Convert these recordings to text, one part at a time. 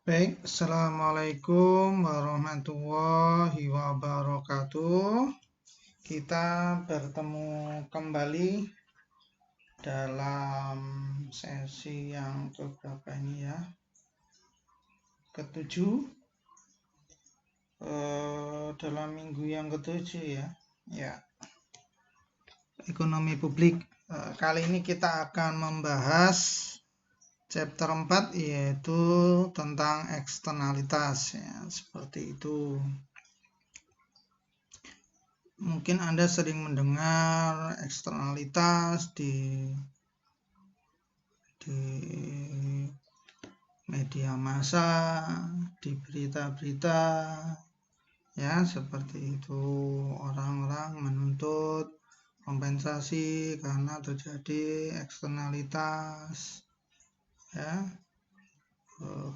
Baik, Assalamualaikum warahmatullahi wabarakatuh. Kita bertemu kembali dalam sesi yang keberapa ini ya? Ketujuh, dalam minggu yang ketujuh ya. Ya, ekonomi publik. Kali ini kita akan membahas chapter 4 yaitu tentang eksternalitas ya, seperti itu. Mungkin Anda sering mendengar eksternalitas di media massa, di berita-berita ya, seperti itu. Orang-orang menuntut kompensasi karena terjadi eksternalitas ya,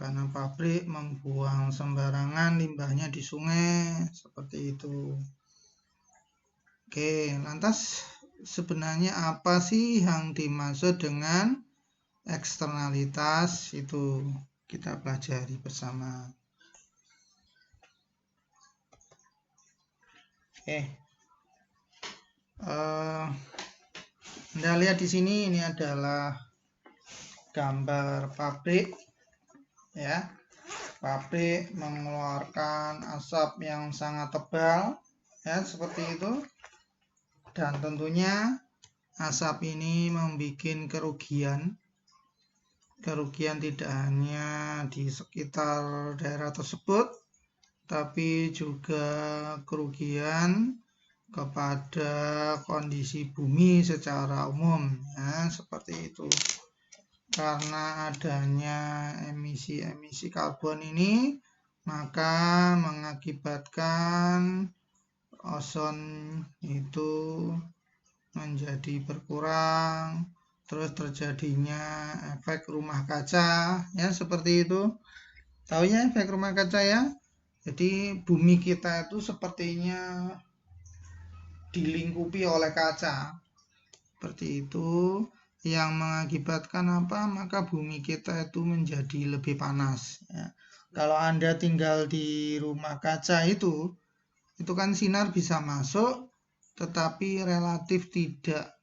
karena pabrik membuang sembarangan limbahnya di sungai, seperti itu. Oke, lantas sebenarnya apa sih yang dimaksud dengan eksternalitas? Itu kita pelajari bersama. Oke, Anda lihat di sini, ini adalah gambar pabrik ya. Pabrik mengeluarkan asap yang sangat tebal ya, seperti itu. Dan tentunya asap ini membuat kerugian tidak hanya di sekitar daerah tersebut, tapi juga kerugian kepada kondisi bumi secara umum ya, seperti itu. Karena adanya emisi karbon ini, maka mengakibatkan ozon itu menjadi berkurang, terus terjadinya efek rumah kaca ya, seperti itu. Tahu ya efek rumah kaca ya? Jadi bumi kita itu sepertinya dilingkupi oleh kaca, seperti itu, yang mengakibatkan apa? Maka bumi kita itu menjadi lebih panas ya. Kalau Anda tinggal di rumah kaca itu kan sinar bisa masuk, tetapi relatif tidak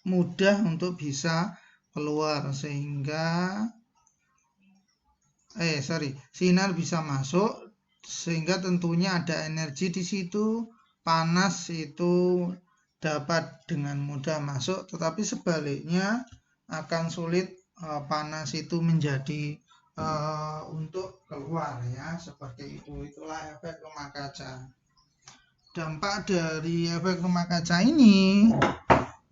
mudah untuk bisa keluar, sehingga sinar bisa masuk, sehingga tentunya ada energi di situ, panas itu dapat dengan mudah masuk, tetapi sebaliknya akan sulit panas itu menjadi untuk keluar ya, seperti itu. Itulah efek rumah kaca. Dampak dari efek rumah kaca ini,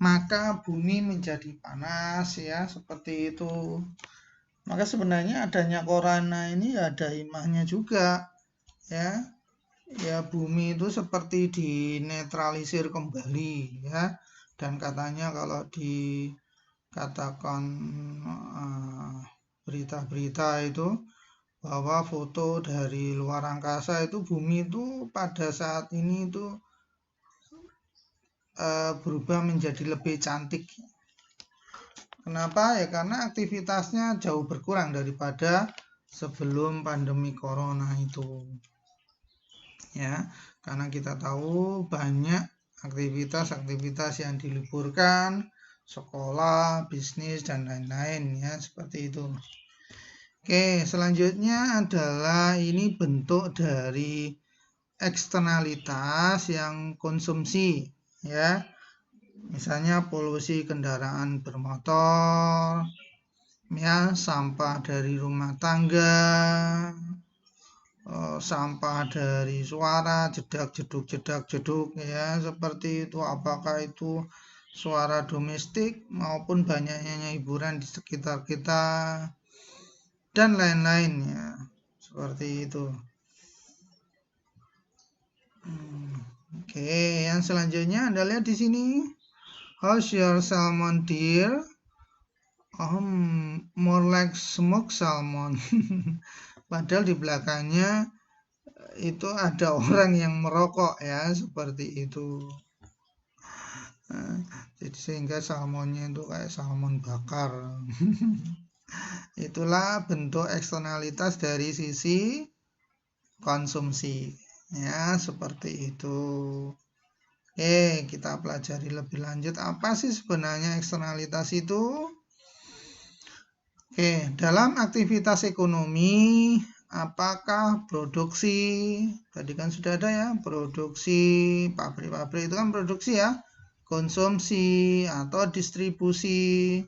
maka bumi menjadi panas ya, seperti itu. Maka sebenarnya adanya corona ini ada hikmahnya juga ya. Ya, bumi itu seperti dinetralisir kembali ya. Dan katanya kalau dikatakan berita-berita itu bahwa foto dari luar angkasa itu bumi itu pada saat ini itu berubah menjadi lebih cantik. Kenapa? Ya karena aktivitasnya jauh berkurang daripada sebelum pandemi corona itu. Ya, karena kita tahu banyak aktivitas yang diliburkan, sekolah, bisnis dan lain-lain ya, seperti itu. Oke, selanjutnya adalah ini bentuk dari eksternalitas yang konsumsi ya. Misalnya polusi kendaraan bermotor, ya, sampah dari rumah tangga, sampah dari suara, jeduk ya, seperti itu. Apakah itu suara domestik maupun banyaknya hiburan di sekitar kita dan lain-lain ya, seperti itu. Oke, yang selanjutnya Anda lihat di sini. How's your salmon, dear? More like smoked salmon. Padahal di belakangnya itu ada orang yang merokok ya, seperti itu. Jadi sehingga salmonnya itu kayak salmon bakar. Itulah bentuk eksternalitas dari sisi konsumsi. Ya, seperti itu. Oke, kita pelajari lebih lanjut apa sih sebenarnya eksternalitas itu. Oke, dalam aktivitas ekonomi, apakah produksi, tadi kan sudah ada ya, produksi, pabrik-pabrik itu kan produksi ya, konsumsi atau distribusi,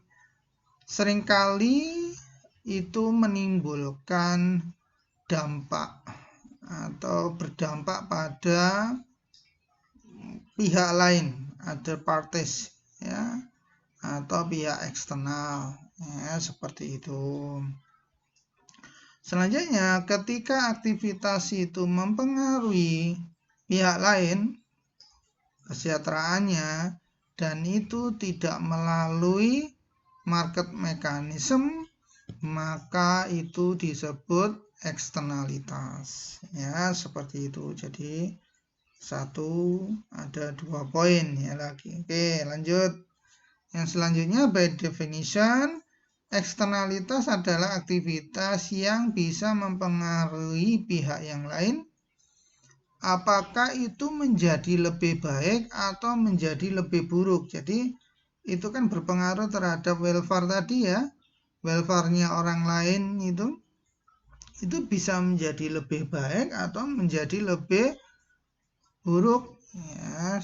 seringkali itu menimbulkan dampak atau berdampak pada pihak lain, other parties ya, atau pihak eksternal ya, seperti itu. Selanjutnya, ketika aktivitas itu mempengaruhi pihak lain, kesejahteraannya, dan itu tidak melalui market mechanism, maka itu disebut eksternalitas. Ya, seperti itu. Jadi, ada 2 poin ya lagi. Oke, lanjut. Yang selanjutnya, by definition, eksternalitas adalah aktivitas yang bisa mempengaruhi pihak yang lain. Apakah itu menjadi lebih baik atau menjadi lebih buruk? Jadi itu kan berpengaruh terhadap welfare tadi ya. Welfare-nya orang lain itu bisa menjadi lebih baik atau menjadi lebih buruk. Ya,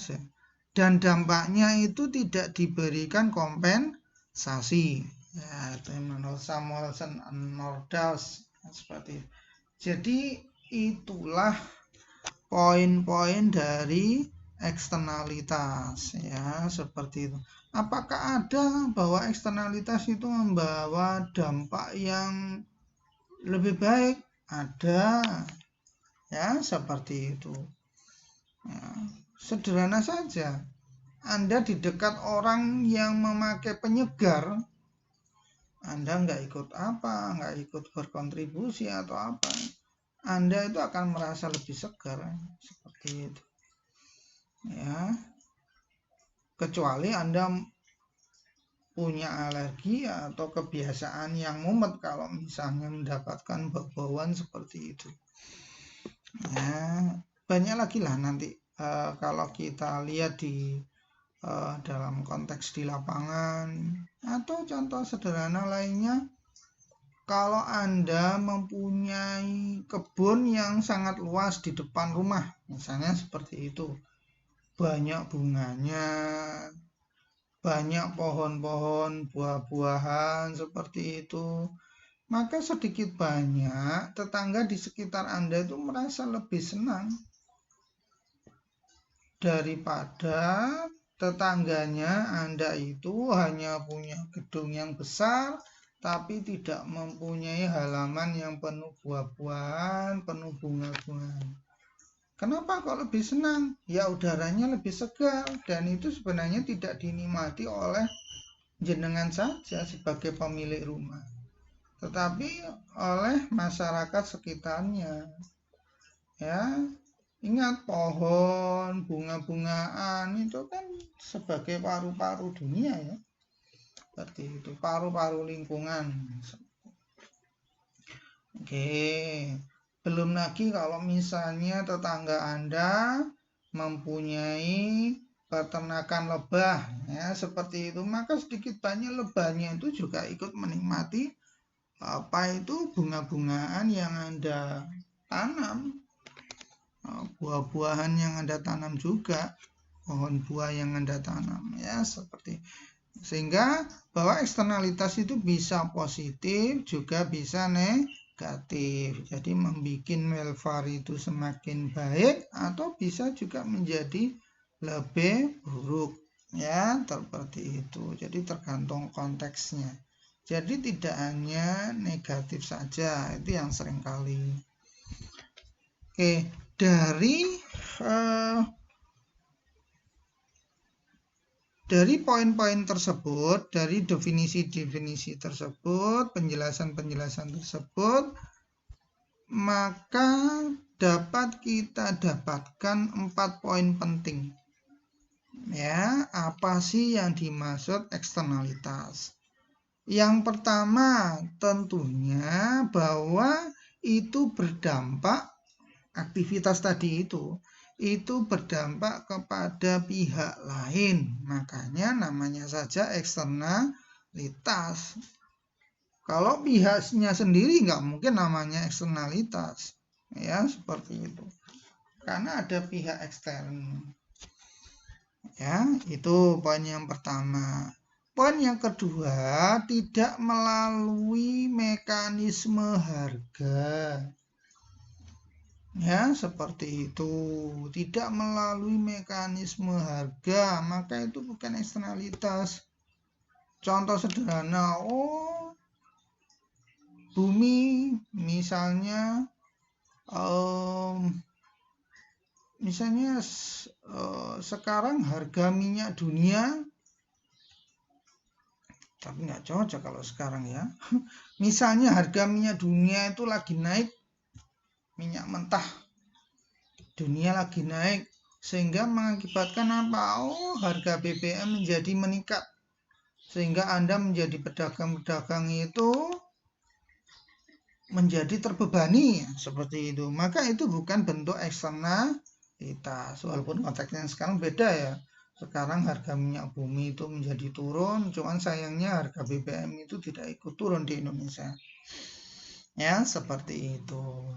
dan dampaknya itu tidak diberikan kompensasi. Ya, itu menurut Samuelson and Nordahl seperti itu. Jadi itulah poin-poin dari eksternalitas ya, seperti itu. Apakah ada bahwa eksternalitas itu membawa dampak yang lebih baik? Ada ya, seperti itu ya, sederhana saja. Anda di dekat orang yang memakai penyegar, Anda nggak ikut berkontribusi atau apa, Anda itu akan merasa lebih segar, seperti itu. Ya, kecuali Anda punya alergi atau kebiasaan yang mumet kalau misalnya mendapatkan bau-bauan seperti itu. Ya, banyak lagi lah nanti kalau kita lihat di dalam konteks di lapangan atau contoh sederhana lainnya, kalau Anda mempunyai kebun yang sangat luas di depan rumah, misalnya seperti itu, banyak bunganya, banyak pohon-pohon buah-buahan seperti itu, maka sedikit banyak tetangga di sekitar Anda itu merasa lebih senang daripada tetangganya Anda itu hanya punya gedung yang besar tapi tidak mempunyai halaman yang penuh buah-buahan, penuh bunga-bunga. Kenapa kok lebih senang? Ya udaranya lebih segar dan itu sebenarnya tidak dinikmati oleh jenengan saja sebagai pemilik rumah, tetapi oleh masyarakat sekitarnya. Ya, ingat pohon, bunga-bungaan itu kan sebagai paru-paru dunia ya. Seperti itu, paru-paru lingkungan. Oke, belum lagi kalau misalnya tetangga Anda mempunyai peternakan lebah ya, seperti itu, maka sedikit banyak lebahnya itu juga ikut menikmati bunga-bungaan yang Anda tanam, buah-buahan yang Anda tanam juga, pohon buah yang Anda tanam ya, seperti sehingga bahwa eksternalitas itu bisa positif juga bisa negatif. Jadi membuat welfare itu semakin baik atau bisa juga menjadi lebih buruk ya, seperti itu. Jadi tergantung konteksnya. Jadi tidak hanya negatif saja, itu yang sering kali. Oke, dari poin-poin tersebut, dari definisi-definisi tersebut, penjelasan-penjelasan tersebut, maka dapat kita dapatkan 4 poin penting. Ya, apa sih yang dimaksud eksternalitas? Yang pertama tentunya bahwa itu berdampak, aktivitas tadi itu berdampak kepada pihak lain, makanya namanya saja eksternalitas. Kalau pihaknya sendiri nggak mungkin namanya eksternalitas, ya seperti itu, karena ada pihak ekstern. Ya, itu poin yang pertama. Poin yang kedua, tidak melalui mekanisme harga. Ya, seperti itu. Tidak melalui mekanisme harga, maka itu bukan eksternalitas. Contoh sederhana, bumi misalnya sekarang harga minyak dunia, tapi nggak cocok kalau sekarang ya. Misalnya harga minyak dunia itu lagi naik, minyak mentah dunia lagi naik, sehingga mengakibatkan apa? Harga BBM menjadi meningkat, sehingga Anda menjadi pedagang-pedagang itu menjadi terbebani, seperti itu. Maka itu bukan bentuk eksternalitas, walaupun konteksnya sekarang beda ya. Sekarang harga minyak bumi itu menjadi turun, cuman sayangnya harga BBM itu tidak ikut turun di Indonesia. Ya, seperti itu.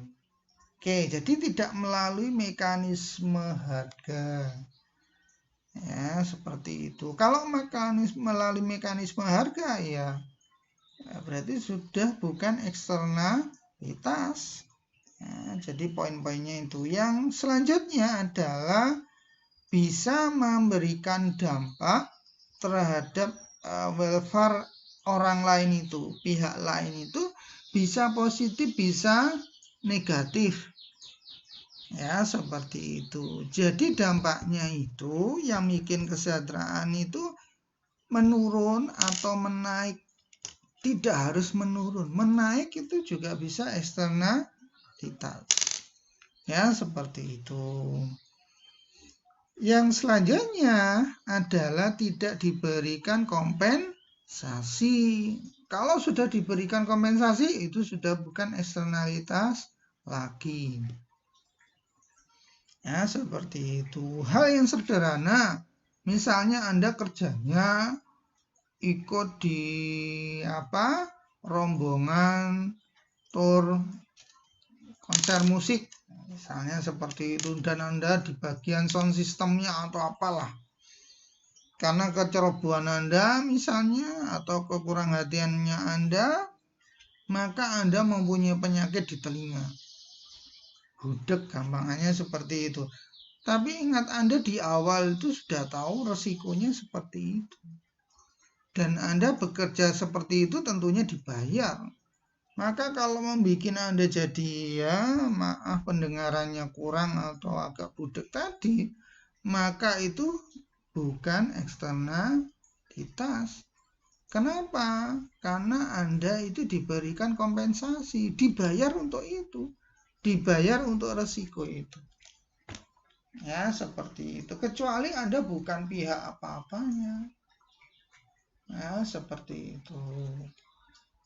Oke, jadi tidak melalui mekanisme harga. Ya, seperti itu. Kalau melalui mekanisme harga ya berarti sudah bukan eksternalitas. Ya, jadi poin-poinnya itu. Yang selanjutnya adalah bisa memberikan dampak terhadap welfare orang lain itu, pihak lain itu bisa positif, bisa negatif. Ya, seperti itu. Jadi dampaknya itu yang bikin kesejahteraan itu menurun atau menaik. Tidak harus menurun, menaik itu juga bisa eksternalitas. Ya, seperti itu. Yang selanjutnya adalah tidak diberikan kompensasi. Kalau sudah diberikan kompensasi, itu sudah bukan eksternalitas lagi. Ya, seperti itu. Hal yang sederhana, misalnya Anda kerjanya ikut di rombongan tur konser musik, misalnya seperti itu, dan Anda di bagian sound systemnya atau apalah. Karena kecerobohan Anda misalnya atau kekurang hatiannya Anda, maka Anda mempunyai penyakit di telinga. Gudeg gampangannya seperti itu. Tapi ingat, Anda di awal itu sudah tahu resikonya seperti itu. Dan Anda bekerja seperti itu tentunya dibayar. Maka kalau membuat Anda jadi pendengarannya kurang atau agak budek tadi, maka itu bukan eksternalitas. Kenapa? Karena Anda itu diberikan kompensasi, dibayar untuk itu, dibayar untuk resiko itu. Ya, seperti itu. Kecuali Anda bukan pihak apa-apanya. Ya, seperti itu.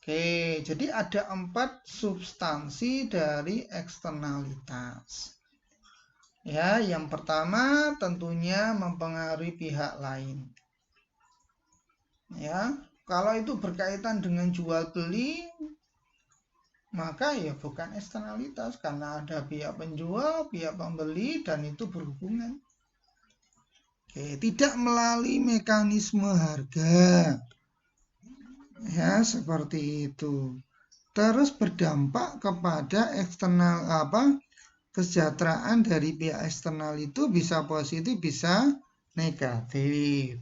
Oke, jadi ada 4 substansi dari eksternalitas. Ya, yang pertama tentunya mempengaruhi pihak lain. Ya, kalau itu berkaitan dengan jual beli, maka ya bukan eksternalitas, karena ada pihak penjual, pihak pembeli, dan itu berhubungan. Oke, tidak melalui mekanisme harga. Ya, seperti itu. Terus berdampak kepada eksternal kesejahteraan dari pihak eksternal itu bisa positif, bisa negatif.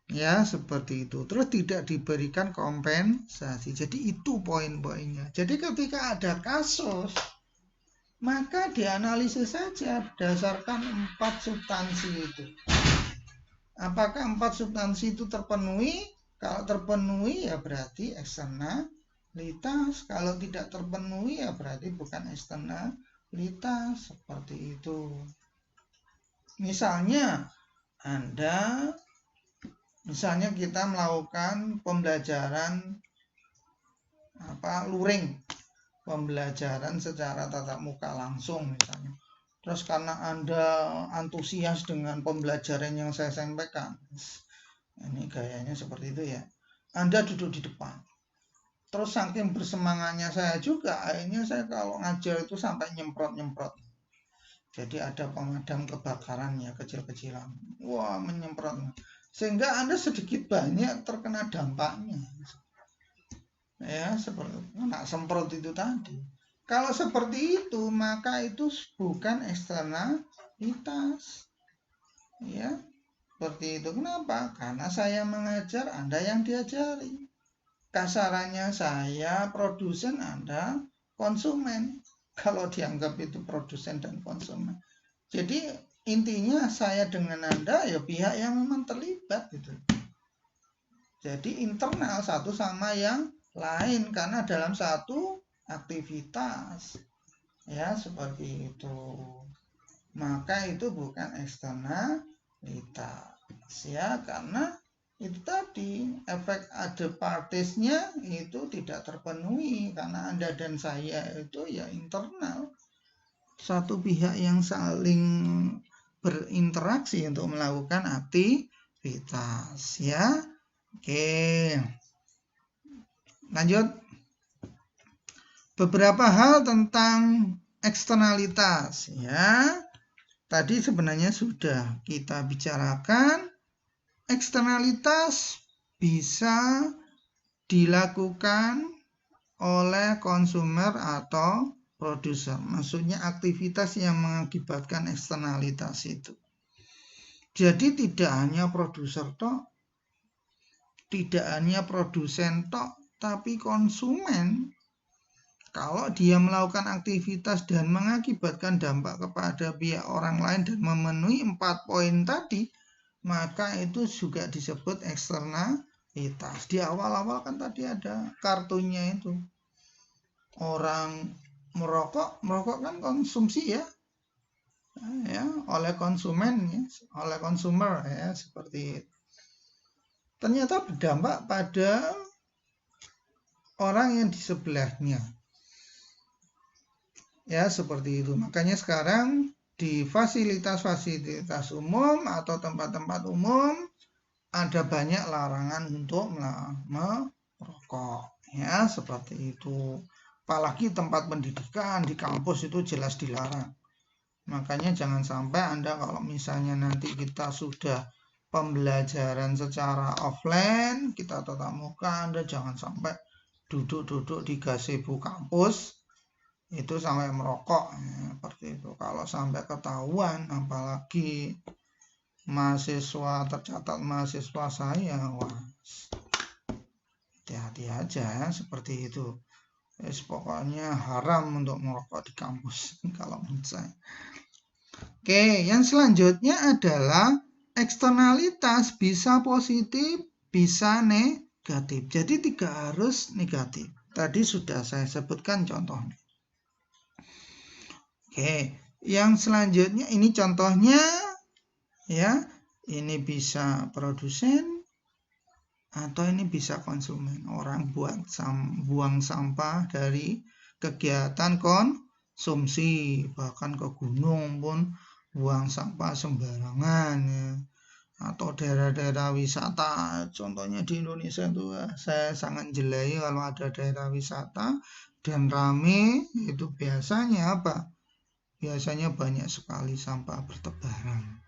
Ya, seperti itu. Terus tidak diberikan kompensasi. Jadi itu poin-poinnya. Jadi ketika ada kasus, maka dianalisis saja berdasarkan 4 substansi itu. Apakah 4 substansi itu terpenuhi? Kalau terpenuhi ya berarti eksternalitas. Kalau tidak terpenuhi ya berarti bukan eksternalitas. Seperti itu. Misalnya Anda Misalnya kita melakukan pembelajaran luring, pembelajaran secara tatap muka langsung misalnya. Terus karena Anda antusias dengan pembelajaran yang saya sampaikan, ini gayanya seperti itu ya, Anda duduk di depan. Terus saking bersemangatnya saya juga, akhirnya saya kalau ngajar itu sampai nyemprot-nyemprot. Jadi ada pemadam kebakaran ya, kecil-kecilan. Wah, menyemprot. Sehingga Anda sedikit banyak terkena dampaknya. Ya, seperti kena semprot itu tadi. Kalau seperti itu, maka itu bukan eksternalitas. Ya, seperti itu. Kenapa? Karena saya mengajar, Anda yang diajari. Kasarannya saya produsen, Anda konsumen. Kalau dianggap itu produsen dan konsumen. Jadi intinya saya dengan Anda ya pihak yang memang terlibat gitu. Jadi internal satu sama yang lain karena dalam satu aktivitas. Ya, seperti itu. Maka itu bukan eksternalitas ya, karena itu tadi efek other parties-nya itu tidak terpenuhi karena Anda dan saya itu ya internal, satu pihak yang saling berinteraksi untuk melakukan aktivitas ya. Oke, lanjut. Beberapa hal tentang eksternalitas ya. Tadi sebenarnya sudah kita bicarakan. Eksternalitas bisa dilakukan oleh konsumer atau produser. Maksudnya aktivitas yang mengakibatkan eksternalitas itu. Jadi tidak hanya produser tok, tidak hanya produsen tok, tapi konsumen. Kalau dia melakukan aktivitas dan mengakibatkan dampak kepada pihak orang lain dan memenuhi 4 poin tadi, maka itu juga disebut eksternalitas. Di awal-awal kan tadi ada kartunya itu. Orang merokok kan konsumsi ya, oleh konsumen ya, oleh konsumer ya, seperti itu. Ternyata berdampak pada orang yang di sebelahnya. Ya, seperti itu. Makanya sekarang di fasilitas-fasilitas umum atau tempat-tempat umum ada banyak larangan untuk merokok ya, seperti itu. Apalagi tempat pendidikan di kampus itu jelas dilarang. Makanya jangan sampai Anda kalau misalnya nanti kita sudah pembelajaran secara offline, kita tatap muka, Anda jangan sampai duduk-duduk di gazebo kampus itu sampai merokok ya, seperti itu. Kalau sampai ketahuan, apalagi mahasiswa, tercatat mahasiswa saya, wah, hati-hati aja seperti itu. Pokoknya haram untuk merokok di kampus kalau menurut saya. Oke, yang selanjutnya adalah eksternalitas bisa positif, bisa negatif. Jadi tidak harus negatif. Tadi sudah saya sebutkan contohnya. Oke, yang selanjutnya ini contohnya ya. Ini bisa produsen atau ini bisa konsumen. Orang buang sampah dari kegiatan konsumsi, bahkan ke gunung pun buang sampah sembarangan ya. Atau daerah-daerah wisata, contohnya di Indonesia itu saya sangat jelai kalau ada daerah wisata dan rame, itu biasanya apa? Biasanya banyak sekali sampah bertebaran.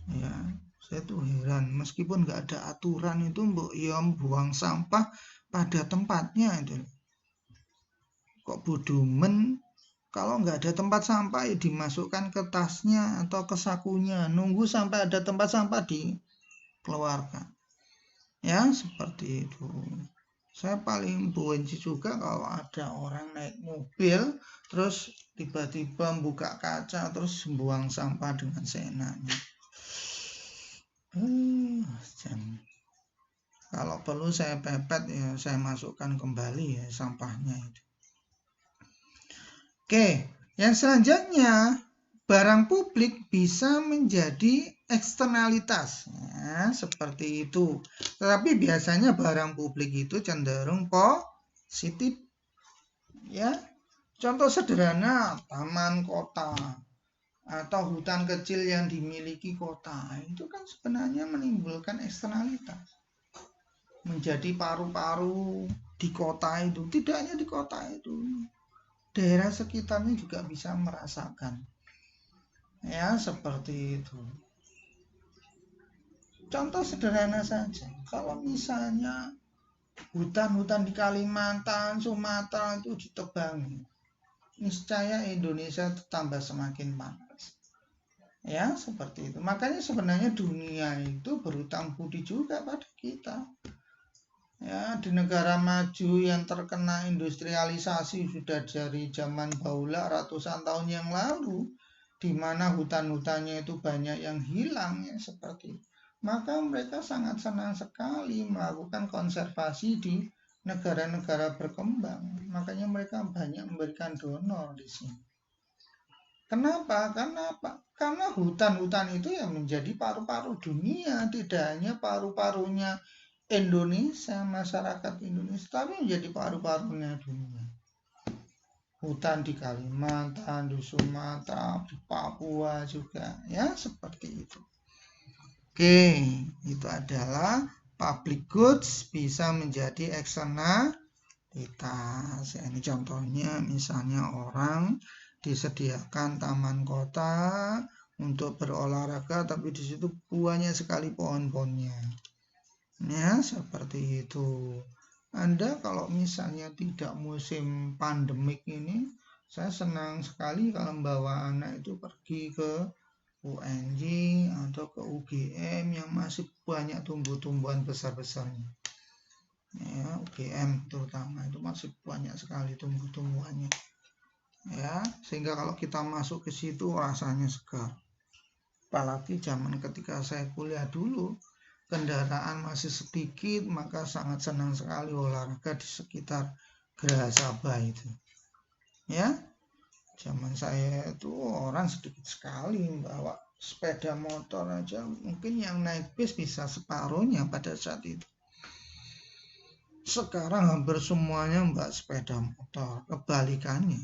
Ya, saya tuh heran, meskipun nggak ada aturan itu mbok ya buang sampah pada tempatnya itu. Kok bodomen kalau nggak ada tempat sampah ya dimasukkan ke tasnya atau ke sakunya, nunggu sampai ada tempat sampah dikeluarkan. Ya, seperti itu. Saya paling benci juga kalau ada orang naik mobil terus tiba-tiba buka kaca terus buang sampah dengan seenaknya. Kalau perlu saya pepet ya, saya masukkan kembali ya sampahnya itu. Oke, yang selanjutnya barang publik bisa menjadi eksternalitas, ya, seperti itu. Tetapi biasanya barang publik itu cenderung positif, ya. Contoh sederhana, taman kota atau hutan kecil yang dimiliki kota, itu kan sebenarnya menimbulkan eksternalitas. Menjadi paru-paru di kota itu, tidak hanya di kota itu, daerah sekitarnya juga bisa merasakan. Ya, seperti itu. Contoh sederhana saja, kalau misalnya hutan-hutan di Kalimantan, Sumatera itu ditebangi, niscaya Indonesia tambah semakin panas. Ya, seperti itu. Makanya sebenarnya dunia itu berhutang budi juga pada kita. Ya, di negara maju yang terkena industrialisasi sudah dari zaman bahula ratusan tahun yang lalu, di mana hutan-hutannya itu banyak yang hilang, ya, seperti itu. Maka mereka sangat senang sekali melakukan konservasi di negara-negara berkembang. Makanya mereka banyak memberikan donor di sini. Kenapa? Karena hutan-hutan itu yang menjadi paru-paru dunia, tidak hanya paru-parunya Indonesia, masyarakat Indonesia, tapi menjadi paru-parunya dunia. Hutan di Kalimantan, di Sumatera, di Papua juga, ya, seperti itu. Oke, itu adalah public goods bisa menjadi eksternalitas. Ini contohnya, misalnya orang disediakan taman kota untuk berolahraga, tapi di situ banyak sekali pohon-pohonnya. Ya, seperti itu. Anda kalau misalnya tidak musim pandemik ini, saya senang sekali kalau membawa anak itu pergi ke UNJ atau ke UGM yang masih banyak tumbuh-tumbuhan besar-besarnya. Ya, UGM terutama itu masih banyak sekali tumbuh-tumbuhannya. Ya, sehingga kalau kita masuk ke situ rasanya segar. Apalagi zaman ketika saya kuliah dulu, kendaraan masih sedikit, maka sangat senang sekali olahraga di sekitar Geraha Sabah itu. Ya, zaman saya itu orang sedikit sekali bawa sepeda motor aja, mungkin yang naik bis bisa separuhnya pada saat itu. Sekarang hampir semuanya mbak sepeda motor, kebalikannya.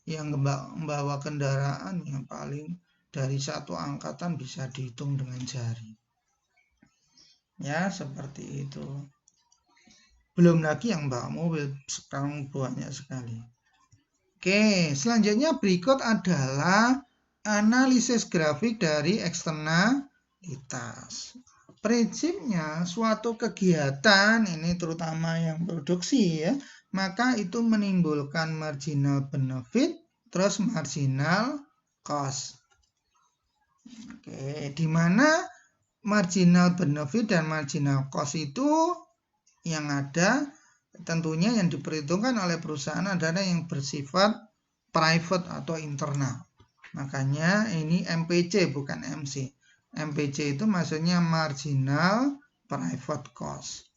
Yang membawa kendaraan yang paling dari satu angkatan bisa dihitung dengan jari. Ya, seperti itu. Belum lagi yang bawa mobil, sekarang banyak sekali. Oke, selanjutnya berikut adalah analisis grafik dari eksternalitas. Prinsipnya suatu kegiatan, ini terutama yang produksi ya, maka itu menimbulkan marginal benefit, terus marginal cost. Oke, di mana marginal benefit dan marginal cost itu yang ada tentunya yang diperhitungkan oleh perusahaan adalah yang bersifat private atau internal. Makanya ini MPC bukan MC. MPC itu maksudnya marginal private cost.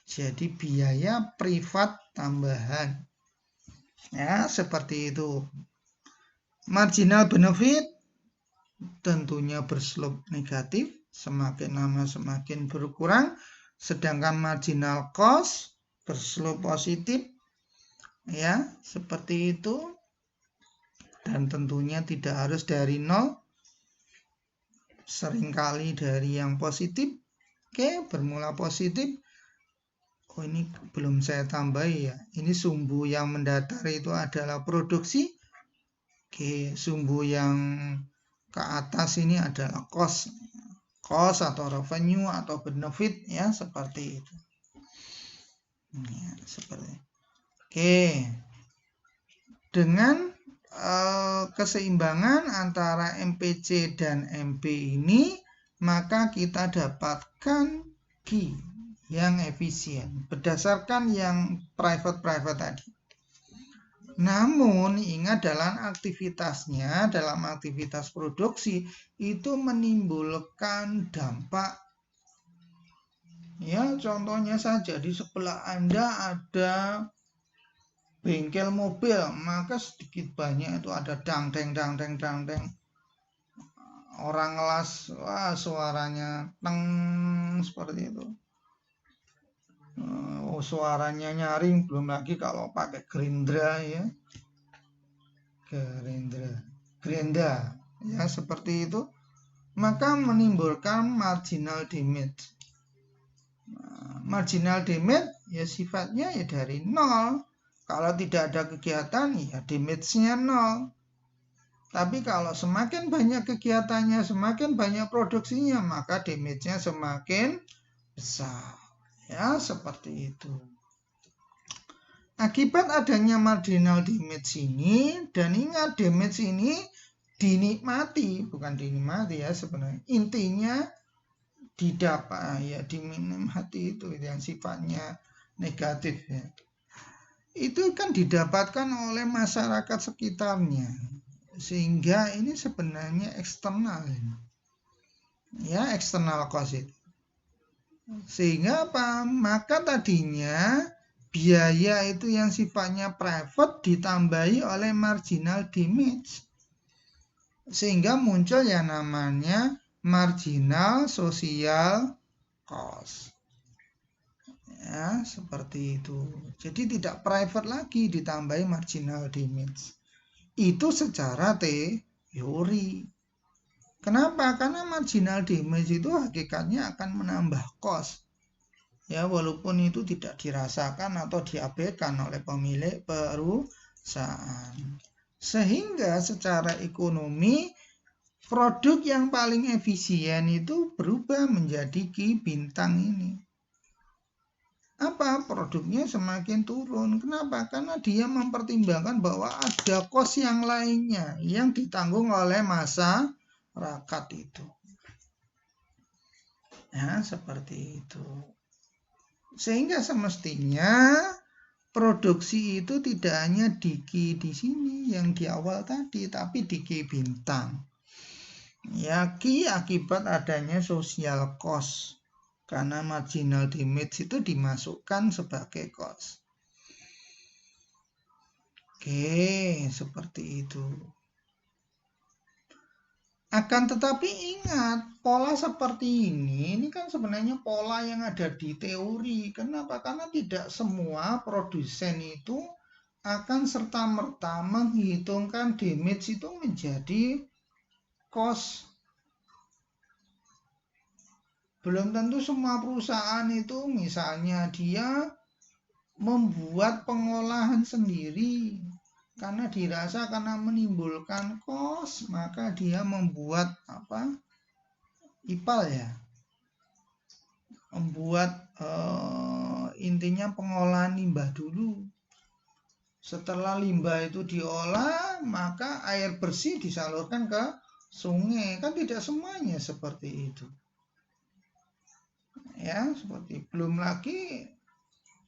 Jadi biaya privat tambahan. Ya, seperti itu. Marginal benefit tentunya berslope negatif, semakin lama semakin berkurang, sedangkan marginal cost berslope positif, ya, seperti itu. Dan tentunya tidak harus dari nol, seringkali dari yang positif. Oke, bermula positif. Oh, ini belum saya tambahi ya. Ini sumbu yang mendatar itu adalah produksi. Oke, sumbu yang ke atas ini adalah cost atau revenue atau benefit, ya, seperti itu. Ya, seperti itu. Oke, dengan keseimbangan antara MPC dan MP ini, maka kita dapatkan Q yang efisien berdasarkan yang private tadi. Namun ingat dalam aktivitasnya, dalam aktivitas produksi itu menimbulkan dampak. Ya, contohnya saja di sebelah Anda ada bengkel mobil, maka sedikit banyak itu ada dang-deng. orang las, wah suaranya teng seperti itu. Suaranya nyaring, belum lagi kalau pakai Gerindra ya. Gerenda ya seperti itu, maka menimbulkan marginal damage. Marginal damage ya sifatnya ya dari nol. Kalau tidak ada kegiatan ya damage-nya nol. Tapi kalau semakin banyak kegiatannya, semakin banyak produksinya, maka damage-nya semakin besar. Ya, seperti itu. Akibat adanya marginal damage ini, dan ingat damage ini dinikmati, bukan dinikmati ya sebenarnya. Intinya didapat ya, dinikmati itu yang sifatnya negatif ya. Itu kan didapatkan oleh masyarakat sekitarnya. Sehingga ini sebenarnya eksternal. Ya, eksternal cost itu. Sehingga apa? Maka tadinya biaya itu yang sifatnya private ditambahi oleh marginal damage. Sehingga muncul yang namanya marginal social cost. Ya, seperti itu. Jadi tidak private lagi ditambahi marginal damage. Itu secara teori. Kenapa? Karena marginal damage itu hakikatnya akan menambah cost. Ya, walaupun itu tidak dirasakan atau diabaikan oleh pemilik perusahaan. Sehingga secara ekonomi produk yang paling efisien itu berubah menjadi Ki Bintang ini. Apa? Produknya semakin turun. Kenapa? Karena dia mempertimbangkan bahwa ada kos yang lainnya yang ditanggung oleh masyarakat itu. Ya, seperti itu. Sehingga semestinya produksi itu tidak hanya di Ki di sini yang di awal tadi, tapi di Ki Bintang. Ya, Ki akibat adanya social cost. Karena marginal damage itu dimasukkan sebagai cost. Oke, seperti itu. Akan tetapi ingat, pola seperti ini kan sebenarnya pola yang ada di teori. Kenapa? Karena tidak semua produsen itu akan serta-merta menghitungkan damage itu menjadi cost. Belum tentu semua perusahaan itu misalnya dia membuat pengolahan sendiri karena dirasa karena menimbulkan cost, maka dia membuat apa? IPAL ya. Membuat intinya pengolahan limbah dulu. Setelah limbah itu diolah, maka air bersih disalurkan ke sungai. Kan tidak semuanya seperti itu. Ya, seperti belum lagi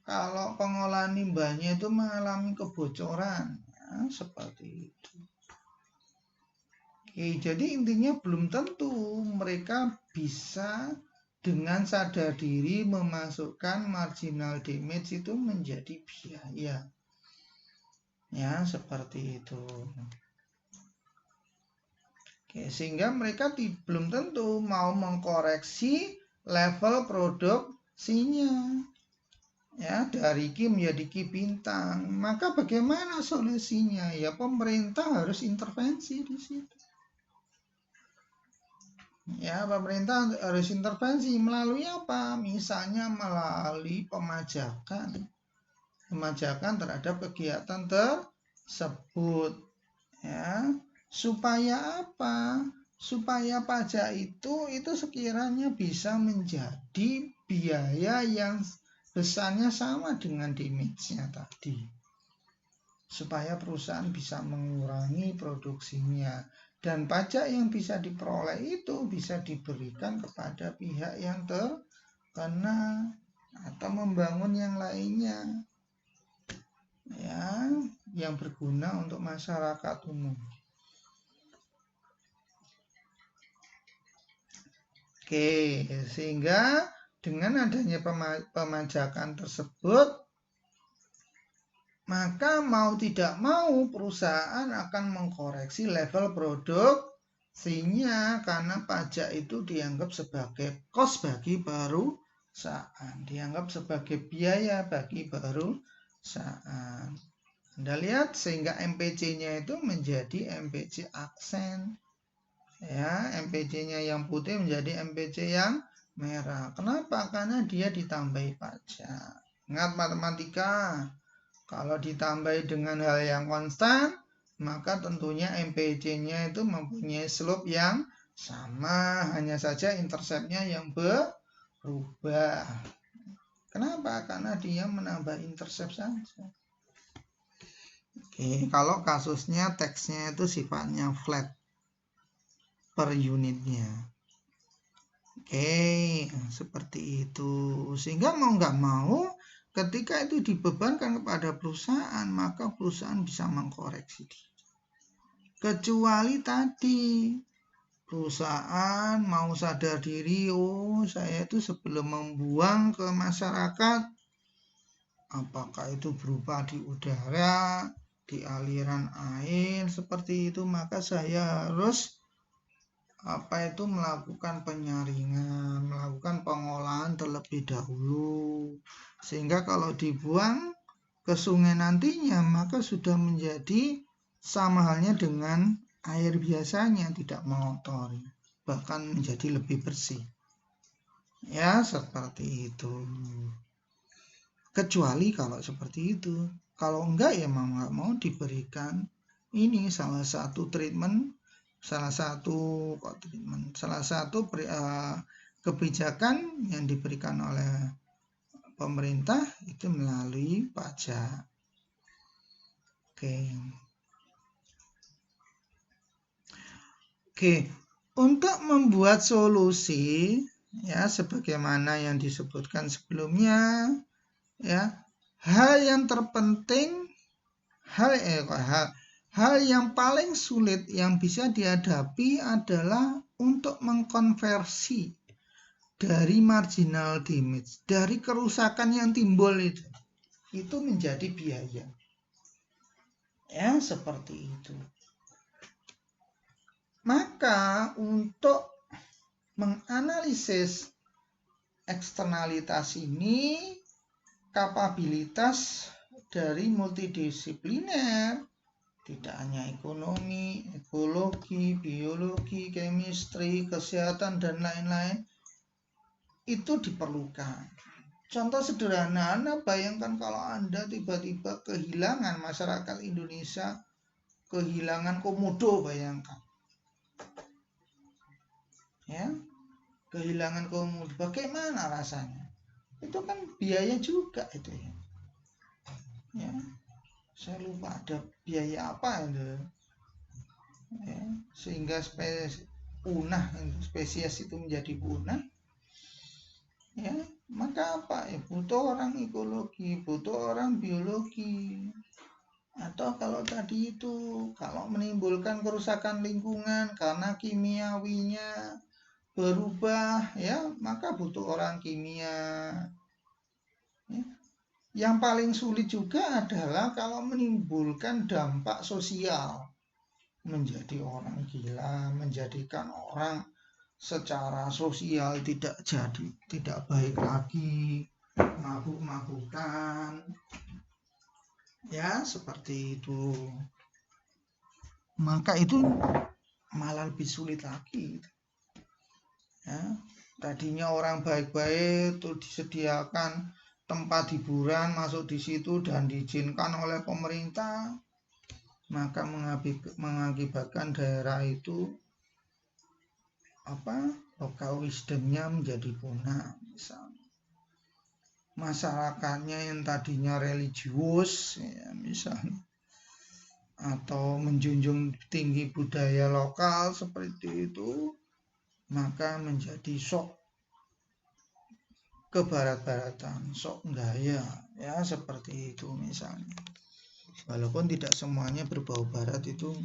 kalau pengolahan limbahnya itu mengalami kebocoran, ya, seperti itu. Oke, jadi intinya belum tentu mereka bisa dengan sadar diri memasukkan marginal damage itu menjadi biaya. Ya, seperti itu. Oke, sehingga mereka belum tentu mau mengkoreksi level produksinya. Ya, dari Ki menjadi Ki Bintang. Maka bagaimana solusinya? Ya, pemerintah harus intervensi di situ. Ya, pemerintah harus intervensi melalui apa? Misalnya melalui pemajakan. Pemajakan terhadap kegiatan tersebut. Ya, supaya apa? Supaya pajak itu sekiranya bisa menjadi biaya yang besarnya sama dengan damage-nya tadi. Supaya perusahaan bisa mengurangi produksinya. Dan pajak yang bisa diperoleh itu bisa diberikan kepada pihak yang terkena atau membangun yang lainnya. Ya, yang berguna untuk masyarakat umum. Oke, sehingga dengan adanya pemajakan tersebut, maka mau tidak mau perusahaan akan mengkoreksi level produksinya. Sehingga karena pajak itu dianggap sebagai kos bagi perusahaan, dianggap sebagai biaya bagi perusahaan. Anda lihat sehingga MPC-nya itu menjadi MPC aksen. Ya, MPC-nya yang putih menjadi MPC yang merah. Kenapa? Karena dia ditambahi pajak. Ingat matematika, kalau ditambahi dengan hal yang konstan, maka tentunya MPC-nya itu mempunyai slope yang sama, hanya saja intercept-nya yang berubah. Kenapa? Karena dia menambah intercept saja. Oke, kalau kasusnya teksnya itu sifatnya flat per unitnya. Oke, seperti itu. Sehingga mau nggak mau, ketika itu dibebankan kepada perusahaan, maka perusahaan bisa mengkoreksi. Kecuali tadi, perusahaan mau sadar diri, oh saya itu sebelum membuang ke masyarakat, apakah itu berupa di udara, di aliran air, seperti itu, maka saya harus melakukan penyaringan, melakukan pengolahan terlebih dahulu, sehingga kalau dibuang ke sungai nantinya maka sudah menjadi sama halnya dengan air biasanya, tidak mengotori, bahkan menjadi lebih bersih. Ya, seperti itu. Kecuali kalau seperti itu. Kalau enggak ya mau nggak mau diberikan ini salah satu treatment, salah satu kebijakan yang diberikan oleh pemerintah itu melalui pajak. Oke, untuk membuat solusi ya sebagaimana yang disebutkan sebelumnya, ya, hal yang terpenting, hal yang paling sulit yang bisa dihadapi adalah untuk mengkonversi dari marginal damage, dari kerusakan yang timbul itu menjadi biaya. Ya, seperti itu. Maka untuk menganalisis eksternalitas ini, kapabilitas dari multidisipliner, tidak hanya ekonomi, ekologi, biologi, chemistry, kesehatan, dan lain-lain, itu diperlukan. Contoh sederhana, Anda bayangkan kalau Anda tiba-tiba kehilangan, masyarakat Indonesia kehilangan komodo, bayangkan. Ya, kehilangan komodo, bagaimana rasanya? Itu kan biaya juga itu ya. Ya, saya lupa ada biaya apa itu. Ya, sehingga spesies itu menjadi punah. Ya, maka apa? Ya, butuh orang ekologi, butuh orang biologi. Atau kalau tadi itu, kalau menimbulkan kerusakan lingkungan karena kimiawinya berubah, ya, maka butuh orang kimia. Ya. Yang paling sulit juga adalah kalau menimbulkan dampak sosial, menjadi orang gila, menjadikan orang secara sosial tidak baik lagi, mabuk-mabukan, ya seperti itu. Maka itu malah lebih sulit lagi. Ya, tadinya orang baik-baik tuh disediakan tempat hiburan masuk di situ dan diizinkan oleh pemerintah, maka mengakibatkan daerah itu local wisdomnya menjadi punah. Misalnya masyarakatnya yang tadinya religius, ya, misalnya, atau menjunjung tinggi budaya lokal seperti itu, maka menjadi sok kebarat-baratan, sok gaya, ya seperti itu misalnya. Walaupun tidak semuanya berbau barat itu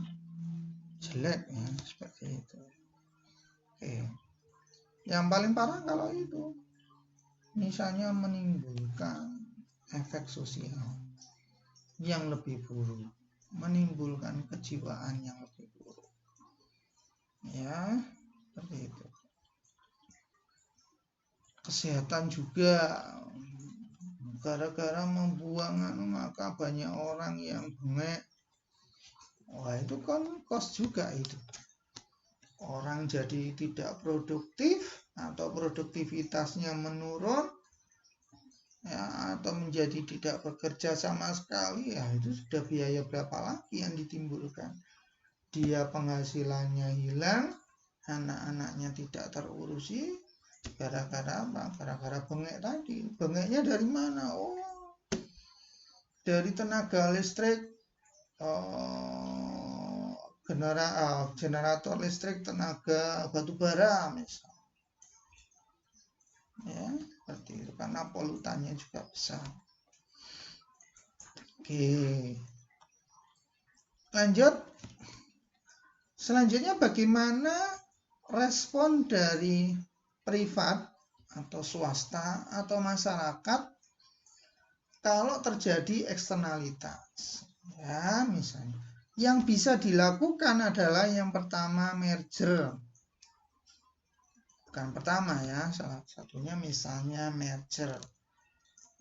jelek, ya seperti itu. Oke. Yang paling parah kalau itu misalnya menimbulkan efek sosial yang lebih buruk, menimbulkan kejiwaan yang lebih buruk. Ya, seperti itu. Kesehatan juga, gara-gara membuang maka banyak orang yang bengek. Wah, itu kan kos juga itu. Orang jadi tidak produktif atau produktivitasnya menurun, ya, atau menjadi tidak bekerja sama sekali, ya itu sudah biaya berapa lagi yang ditimbulkan. Dia penghasilannya hilang, anak-anaknya tidak terurusi, gara-gara apa? Gara-gara bengek tadi. Bengeknya dari mana? Oh, dari tenaga listrik, generator listrik tenaga batu bara misal. Ya, seperti itu karena polutannya juga besar. Oke. Lanjut. Selanjutnya bagaimana respon dari privat atau swasta atau masyarakat kalau terjadi eksternalitas. Ya, misalnya. Yang bisa dilakukan adalah yang pertama merger. Bukan pertama ya, salah satunya misalnya merger.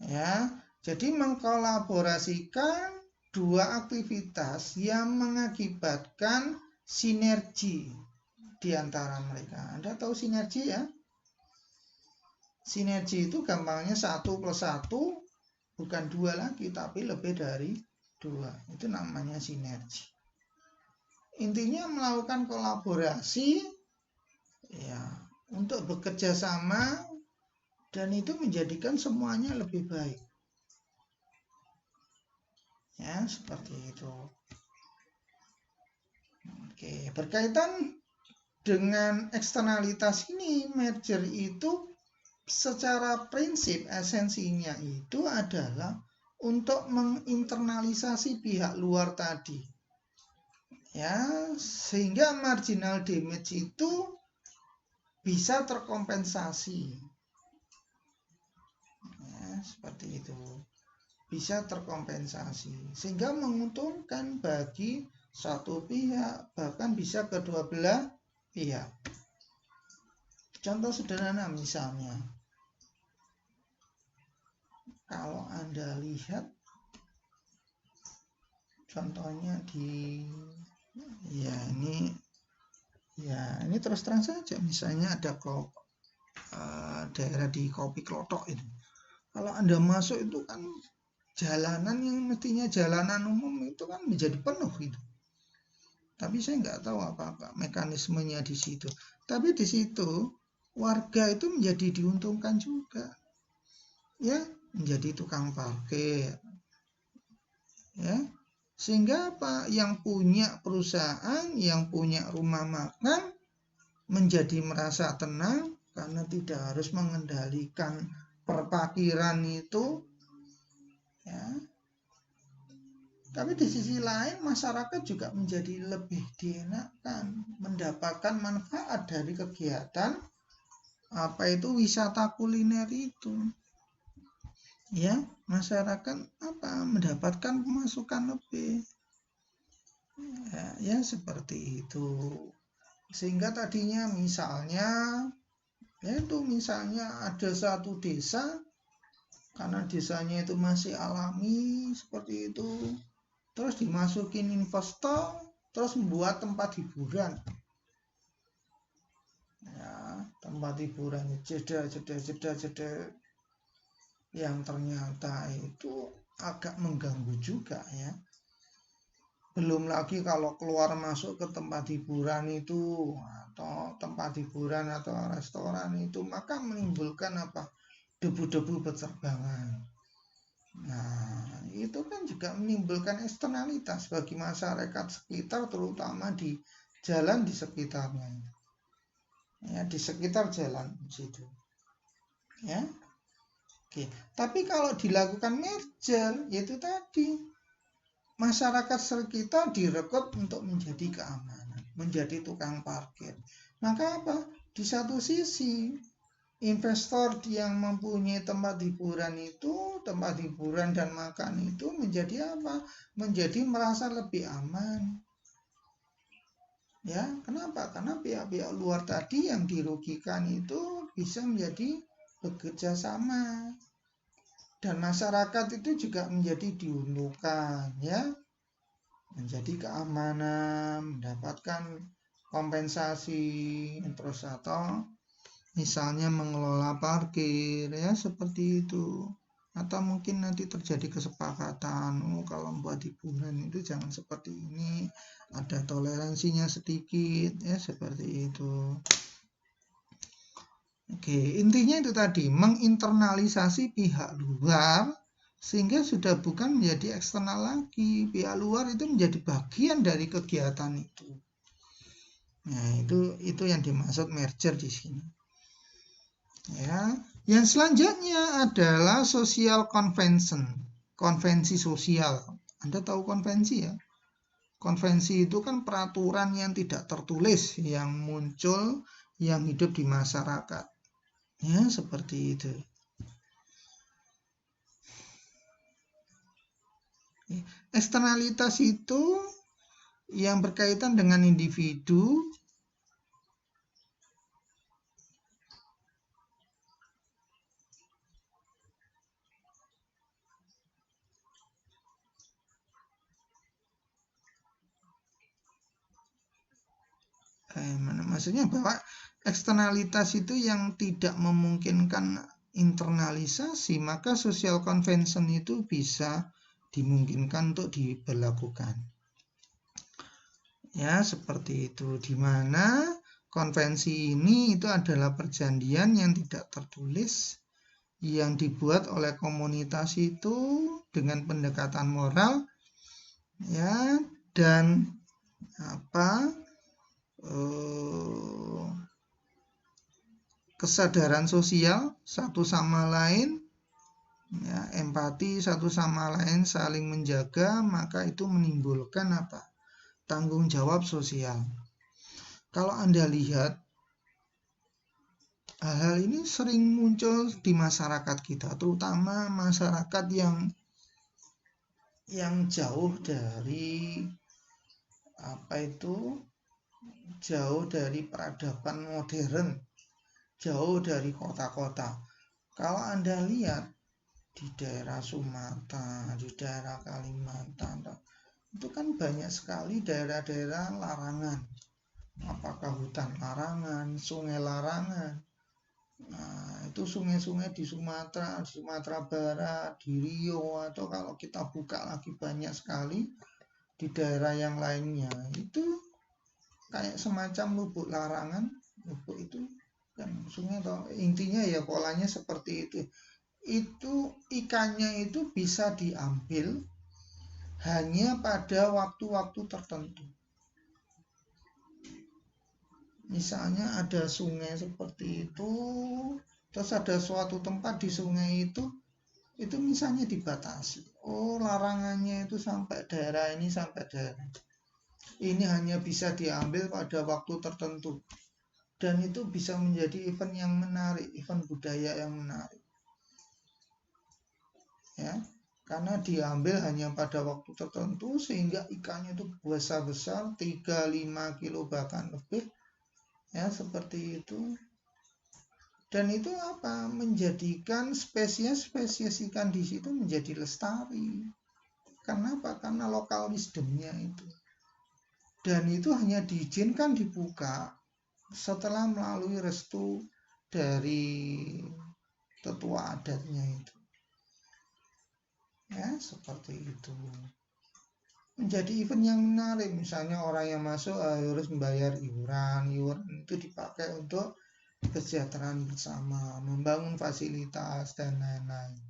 Ya, jadi mengkolaborasikan dua aktivitas yang mengakibatkan sinergi di antara mereka. Anda tahu sinergi ya? Sinergi itu gampangnya 1 + 1 bukan 2 lagi, tapi lebih dari 2. Itu namanya sinergi. Intinya melakukan kolaborasi ya untuk bekerja sama dan itu menjadikan semuanya lebih baik. Ya, seperti itu. Oke, berkaitan dengan eksternalitas ini, merger itu secara prinsip esensinya itu adalah untuk menginternalisasi pihak luar tadi. Ya, sehingga marginal damage itu bisa terkompensasi. Ya, seperti itu. Bisa terkompensasi sehingga menguntungkan bagi satu pihak, bahkan bisa kedua belah pihak. Contoh sederhana misalnya, kalau Anda lihat contohnya ini terus terang saja, misalnya ada daerah di Kopi Klothok itu. Kalau Anda masuk itu kan jalanan yang mestinya jalanan umum itu kan menjadi penuh itu. Tapi saya nggak tahu apa mekanismenya di situ. Tapi di situ warga itu menjadi diuntungkan juga, ya, menjadi tukang parkir, ya, sehingga apa? Yang punya perusahaan, yang punya rumah makan menjadi merasa tenang karena tidak harus mengendalikan perparkiran itu, ya. Tapi di sisi lain masyarakat juga menjadi lebih dienakkan, mendapatkan manfaat dari kegiatan apa itu wisata kuliner itu. Ya, masyarakat mendapatkan pemasukan lebih. Ya, seperti itu. Sehingga tadinya misalnya ada satu desa, karena desanya itu masih alami seperti itu, terus dimasukin investor, terus membuat tempat hiburan. Ya, tempat hiburan jeda yang ternyata itu agak mengganggu juga ya. Belum lagi kalau keluar masuk ke tempat hiburan itu atau tempat hiburan atau restoran itu, maka menimbulkan debu-debu berterbangan. Nah, itu kan juga menimbulkan eksternalitas bagi masyarakat sekitar, terutama di jalan di sekitarnya. Ya, di sekitar jalan situ. Ya. Oke. Tapi kalau dilakukan merger, yaitu tadi masyarakat sekitar direkrut untuk menjadi keamanan, menjadi tukang parkir. Maka apa? Di satu sisi investor yang mempunyai tempat hiburan dan makan itu menjadi apa? Menjadi merasa lebih aman. Ya, kenapa? Karena pihak-pihak luar tadi yang dirugikan itu bisa menjadi bekerja sama, dan masyarakat itu juga menjadi diuntungkan, ya, menjadi keamanan, mendapatkan kompensasi, terus atau misalnya mengelola parkir, ya seperti itu. Atau mungkin nanti terjadi kesepakatan, kalau buat hiburan itu jangan seperti ini, ada toleransinya sedikit, ya seperti itu. Oke, intinya itu tadi, menginternalisasi pihak luar sehingga sudah bukan menjadi eksternal lagi. Pihak luar itu menjadi bagian dari kegiatan itu. Nah, itu yang dimaksud merger di sini. Ya, yang selanjutnya adalah social convention, konvensi sosial. Anda tahu konvensi ya? Konvensi itu kan peraturan yang tidak tertulis yang muncul, yang hidup di masyarakat. Ya, seperti itu. Eksternalitas itu yang berkaitan dengan individu, maksudnya bahwa eksternalitas itu yang tidak memungkinkan internalisasi, maka social convention itu bisa dimungkinkan untuk diberlakukan. Ya, seperti itu, di mana konvensi ini itu adalah perjanjian yang tidak tertulis yang dibuat oleh komunitas itu dengan pendekatan moral, ya, dan kesadaran sosial satu sama lain, ya, empati satu sama lain, saling menjaga, maka itu menimbulkan tanggung jawab sosial. Kalau Anda lihat, hal-hal ini sering muncul di masyarakat kita, terutama masyarakat yang jauh dari jauh dari peradaban modern, jauh dari kota-kota. Kalau Anda lihat di daerah Sumatera, di daerah Kalimantan, itu kan banyak sekali daerah-daerah larangan. Apakah hutan larangan, sungai larangan. Nah, itu sungai-sungai di Sumatera Barat, di Riau, atau kalau kita buka lagi banyak sekali di daerah yang lainnya, itu kayak semacam lubuk larangan. Lubuk itu kan sungai, atau intinya ya polanya seperti itu. Itu ikannya itu bisa diambil hanya pada waktu-waktu tertentu. Misalnya ada sungai seperti itu, terus ada suatu tempat di sungai itu misalnya dibatasi. Oh, larangannya itu sampai daerah ini, sampai daerah ini hanya bisa diambil pada waktu tertentu. Dan itu bisa menjadi event yang menarik, event budaya yang menarik. Ya, karena diambil hanya pada waktu tertentu sehingga ikannya itu besar-besar, 3-5 kilo bahkan lebih. Ya, seperti itu. Dan itu menjadikan spesies-spesies ikan di situ menjadi lestari. Kenapa? Karena lokal wisdomnya itu. Dan itu hanya diizinkan dibuka setelah melalui restu dari tetua adatnya itu. Ya, seperti itu. Menjadi event yang menarik. Misalnya orang yang masuk harus membayar iuran. Iuran itu dipakai untuk kesejahteraan bersama, membangun fasilitas dan lain-lain.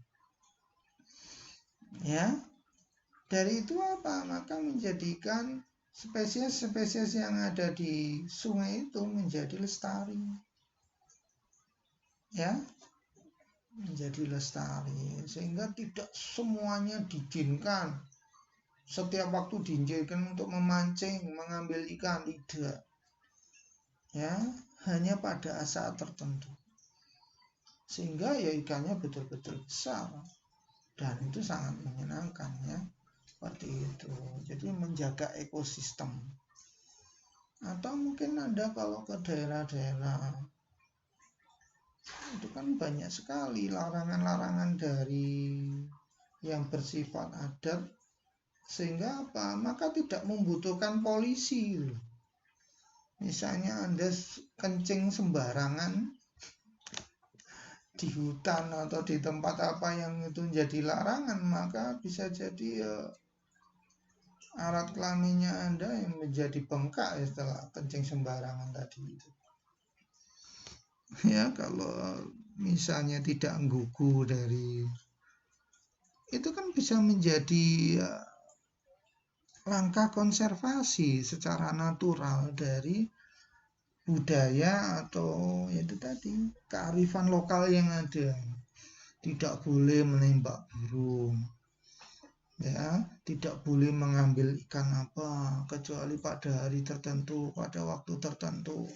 Ya, dari itu maka menjadikan spesies-spesies yang ada di sungai itu menjadi lestari. Ya, menjadi lestari, sehingga tidak semuanya diizinkan. Setiap waktu diizinkan untuk memancing, mengambil ikan, tidak. Ya, hanya pada saat tertentu. Sehingga ya ikannya betul-betul besar. Dan itu sangat menyenangkan, ya. Seperti itu. Jadi menjaga ekosistem. Atau mungkin Anda kalau ke daerah-daerah itu kan banyak sekali larangan-larangan dari yang bersifat adat, sehingga apa? Maka tidak membutuhkan polisi. Misalnya Anda kencing sembarangan di hutan atau di tempat apa yang itu menjadi larangan, maka bisa jadi alat kelaminnya Anda yang menjadi bengkak ya, setelah kencing sembarangan tadi itu. Ya, kalau misalnya tidak gugu dari itu kan bisa menjadi langkah konservasi secara natural dari budaya atau itu tadi kearifan lokal yang ada. Tidak boleh menembak burung, ya, tidak boleh mengambil ikan apa kecuali pada hari tertentu, pada waktu tertentu.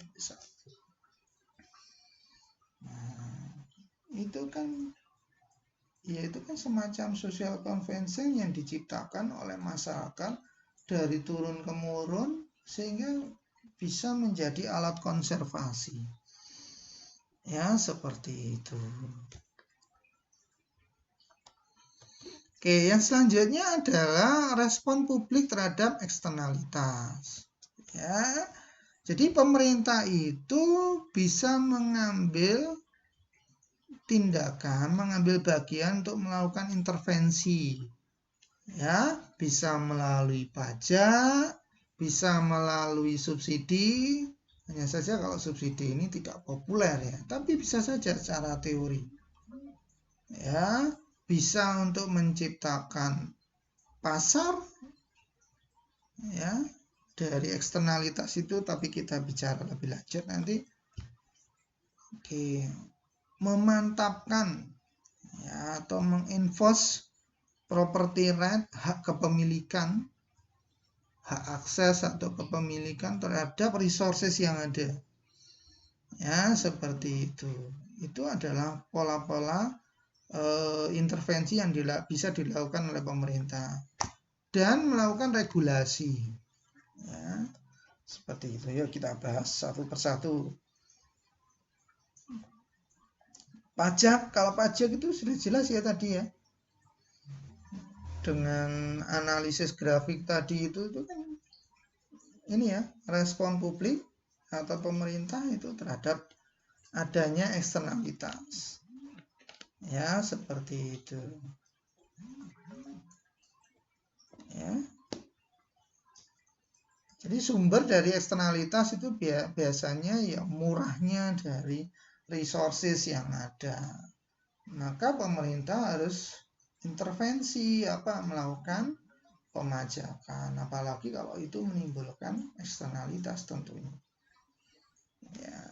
Nah, itu kan ya itu kan semacam social convention yang diciptakan oleh masyarakat dari turun temurun sehingga bisa menjadi alat konservasi. Ya, seperti itu. Oke, yang selanjutnya adalah respon publik terhadap eksternalitas. Ya, jadi pemerintah itu bisa mengambil tindakan, mengambil bagian untuk melakukan intervensi. Ya, bisa melalui pajak, bisa melalui subsidi. Hanya saja kalau subsidi ini tidak populer ya, tapi bisa saja secara teori. Ya, bisa untuk menciptakan pasar ya dari eksternalitas itu, tapi kita bicara lebih lanjut nanti. Oke, memantapkan ya atau menginforce property right, hak kepemilikan, hak akses atau kepemilikan terhadap resources yang ada. Ya, seperti itu. Itu adalah pola-pola intervensi yang bisa dilakukan oleh pemerintah dan melakukan regulasi. Ya, seperti itu. Yuk kita bahas satu persatu. Pajak, kalau pajak itu sudah jelas ya tadi ya. Dengan analisis grafik tadi itu kan ini ya, respon publik atau pemerintah itu terhadap adanya eksternalitas. Ya, seperti itu. Ya. Jadi sumber dari eksternalitas itu biasanya ya murahnya dari resources yang ada. Maka pemerintah harus intervensi melakukan pemajakan, apalagi kalau itu menimbulkan eksternalitas tentunya. Ya.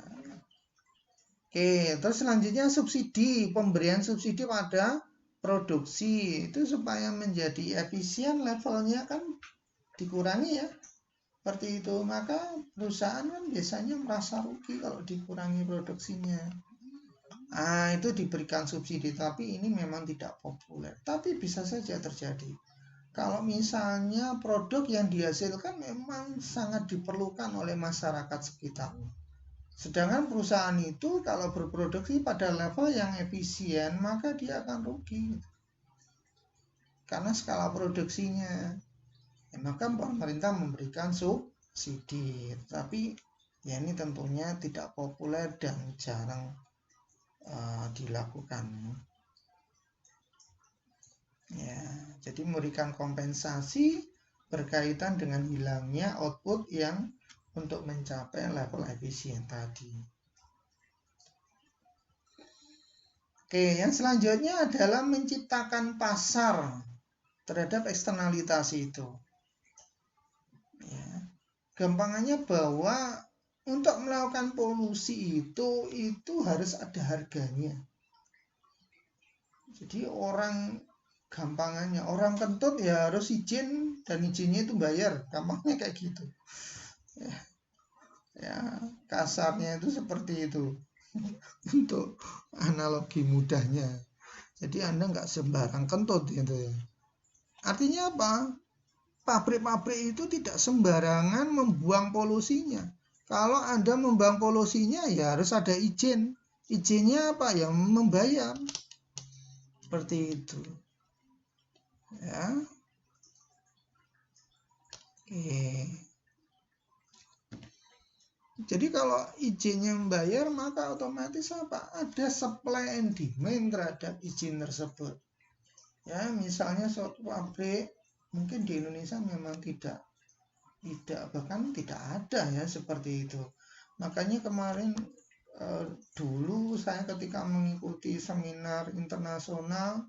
Oke, terus selanjutnya subsidi, pemberian subsidi pada produksi itu supaya menjadi efisien, levelnya kan dikurangi ya. Seperti itu, maka perusahaan kan biasanya merasa rugi kalau dikurangi produksinya. Itu diberikan subsidi, tapi ini memang tidak populer. Tapi bisa saja terjadi. Kalau misalnya produk yang dihasilkan memang sangat diperlukan oleh masyarakat sekitar. Sedangkan perusahaan itu kalau berproduksi pada level yang efisien, maka dia akan rugi. Karena skala produksinya. Maka pemerintah memberikan subsidi. Tapi ya ini tentunya tidak populer dan jarang dilakukan. Ya, jadi memberikan kompensasi berkaitan dengan hilangnya output yang untuk mencapai level efisien tadi. Oke, yang selanjutnya adalah menciptakan pasar terhadap eksternalitas itu. Ya, gampangannya bahwa untuk melakukan polusi itu harus ada harganya. Jadi gampangannya orang kentut ya harus izin, dan izinnya itu bayar, gampangnya kayak gitu. Ya, kasarnya itu seperti itu untuk analogi mudahnya. Jadi Anda nggak sembarang kentut gitu ya. Artinya apa? pabrik-pabrik itu tidak sembarangan membuang polusinya. Kalau Anda membuang polusinya ya harus ada izin. Izinnya apa ya? Membayar. Seperti itu. Ya. Oke. Jadi kalau izinnya membayar maka otomatis apa? Ada supply and demand terhadap izin tersebut. Ya, misalnya suatu pabrik mungkin di Indonesia memang tidak bahkan tidak ada ya seperti itu. Makanya kemarin dulu saya ketika mengikuti seminar internasional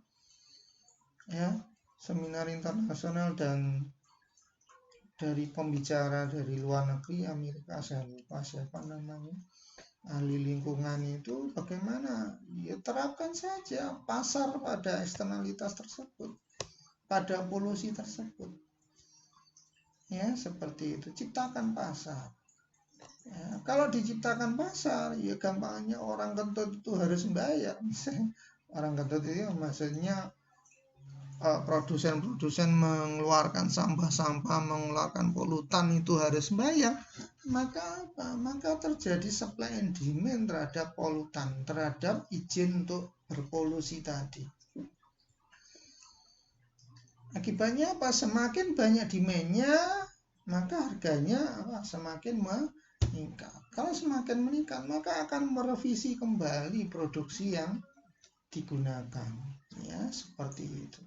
ya, seminar internasional dan dari pembicara dari luar negeri Amerika, saya lupa siapa namanya, ahli lingkungan itu, bagaimana ya terapkan saja pasar pada eksternalitas tersebut, pada polusi tersebut ya, seperti itu. Ciptakan pasar ya. Kalau diciptakan pasar ya gampangnya orang kentut itu harus membayar. Orang kentut itu maksudnya produsen-produsen mengeluarkan sampah-sampah, mengeluarkan polutan itu harus bayar, maka apa? Maka terjadi supply and demand terhadap polutan, terhadap izin untuk berpolusi tadi. Akibatnya apa? Semakin banyak demand-nya, maka harganya semakin meningkat. Kalau semakin meningkat, maka akan merevisi kembali produksi yang digunakan. Ya, seperti itu.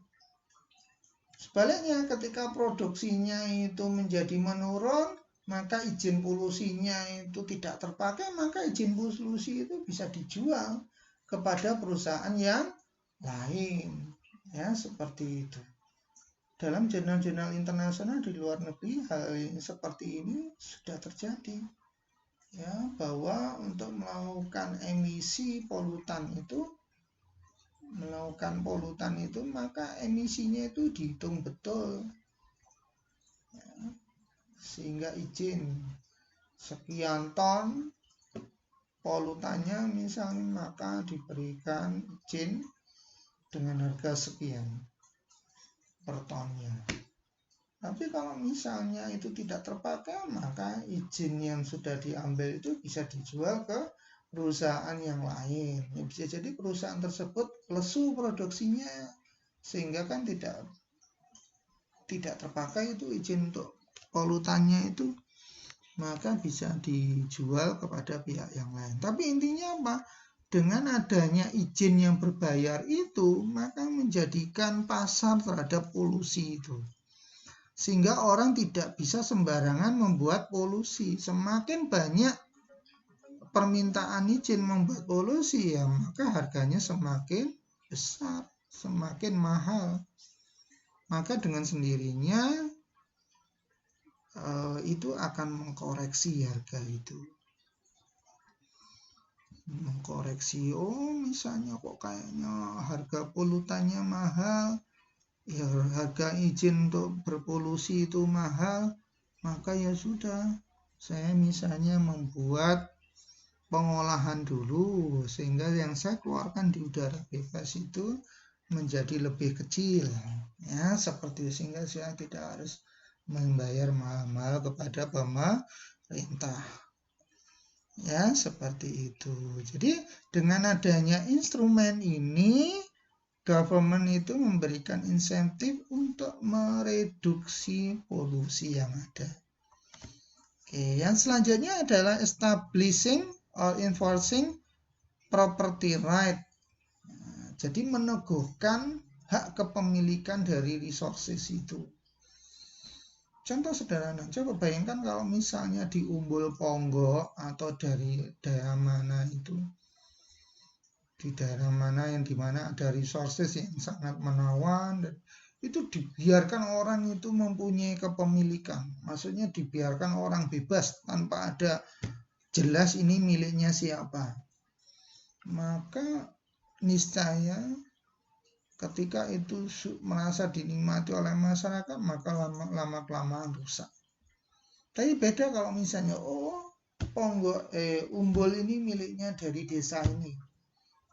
Sebaliknya ketika produksinya itu menjadi menurun, maka izin polusinya itu tidak terpakai, maka izin polusi itu bisa dijual kepada perusahaan yang lain. Ya, seperti itu. Dalam jurnal-jurnal internasional di luar negeri, hal seperti ini sudah terjadi. Ya, bahwa untuk melakukan emisi polutan itu maka emisinya itu dihitung betul ya, sehingga izin sekian ton polutannya misalnya maka diberikan izin dengan harga sekian per tonnya. Tapi kalau misalnya itu tidak terpakai, maka izin yang sudah diambil itu bisa dijual ke perusahaan yang lain. Ya, bisa jadi perusahaan tersebut lesu produksinya sehingga kan tidak terpakai itu izin untuk polutannya itu, maka bisa dijual kepada pihak yang lain. Tapi intinya apa? Dengan adanya izin yang berbayar itu, maka menjadikan pasar terhadap polusi itu. Sehingga orang tidak bisa sembarangan membuat polusi. Semakin banyak permintaan izin membuat polusi ya maka harganya semakin besar, semakin mahal. Maka dengan sendirinya itu akan mengkoreksi harga itu. Mengkoreksi, misalnya kok kayaknya harga polutannya mahal, ya harga izin untuk berpolusi itu mahal, maka ya sudah, saya misalnya membuat pengolahan dulu sehingga yang saya keluarkan di udara bebas itu menjadi lebih kecil ya, seperti sehingga saya tidak harus membayar mahal-mahal kepada pemerintah ya, seperti itu. Jadi dengan adanya instrumen ini government itu memberikan insentif untuk mereduksi polusi yang ada. Oke, yang selanjutnya adalah establishing or enforcing property right. Jadi meneguhkan hak kepemilikan dari resources itu. Contoh sederhana, coba bayangkan kalau misalnya di Umbul Ponggok atau dari daerah mana itu, di daerah mana yang dimana ada resources yang sangat menawan, dan itu dibiarkan orang itu mempunyai kepemilikan. Maksudnya dibiarkan orang bebas tanpa ada jelas ini miliknya siapa, maka niscaya ketika itu merasa dinikmati oleh masyarakat maka lama-kelamaan rusak. Tapi beda kalau misalnya Umbul ini miliknya dari desa ini,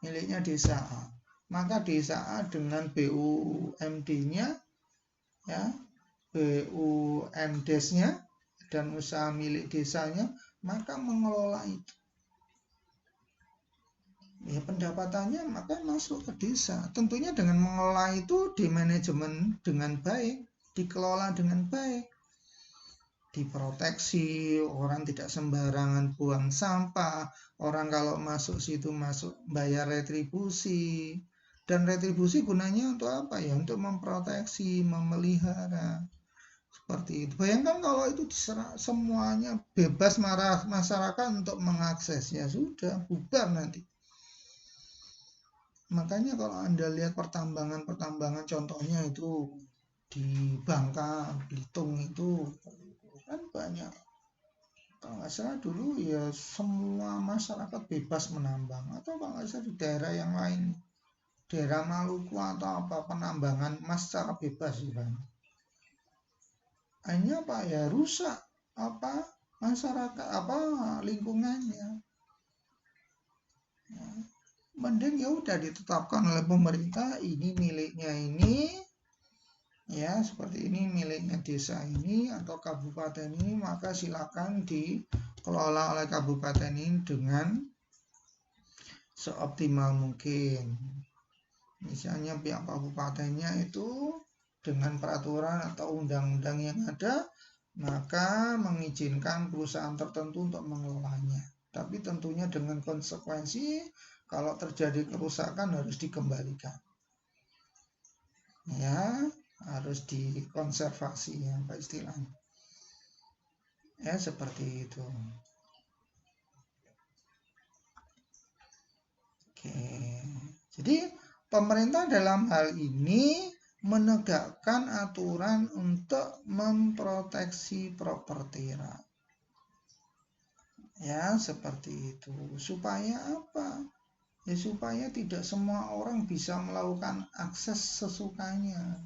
miliknya desa A, maka desa A dengan BUMD-nya ya BUMDes-nya dan usaha milik desanya, maka mengelola itu. Ya pendapatannya maka masuk ke desa. Tentunya dengan mengelola itu di manajemen dengan baik, dikelola dengan baik. Diproteksi, orang tidak sembarangan buang sampah, orang kalau masuk situ masuk bayar retribusi. Dan retribusi gunanya untuk apa ya? Untuk memproteksi, memelihara. Seperti itu. Bayangkan kalau itu diserah, semuanya bebas marah masyarakat untuk mengakses, ya sudah bubar nanti. Makanya kalau Anda lihat pertambangan contohnya itu di Bangka, Belitung itu kan banyak. Kalau nggak salah dulu ya semua masyarakat bebas menambang, atau kalau nggak salah di daerah yang lain, daerah Maluku atau apa, penambangan emas secara bebas juga. Hanya apa ya, rusak apa masyarakat, apa lingkungannya. Ya, mending ya udah ditetapkan oleh pemerintah, ini miliknya ini, ya seperti ini miliknya desa ini atau kabupaten ini, maka silakan dikelola oleh kabupaten ini dengan seoptimal mungkin. Misalnya pihak kabupatennya itu dengan peraturan atau undang-undang yang ada, maka mengizinkan perusahaan tertentu untuk mengelolanya. Tapi tentunya dengan konsekuensi, kalau terjadi kerusakan harus dikembalikan. Ya, harus dikonservasi, apa istilahnya. Ya, seperti itu. Oke. Jadi, pemerintah dalam hal ini menegakkan aturan untuk memproteksi properti rakyat. Ya, seperti itu. Supaya apa? Ya, supaya tidak semua orang bisa melakukan akses sesukanya.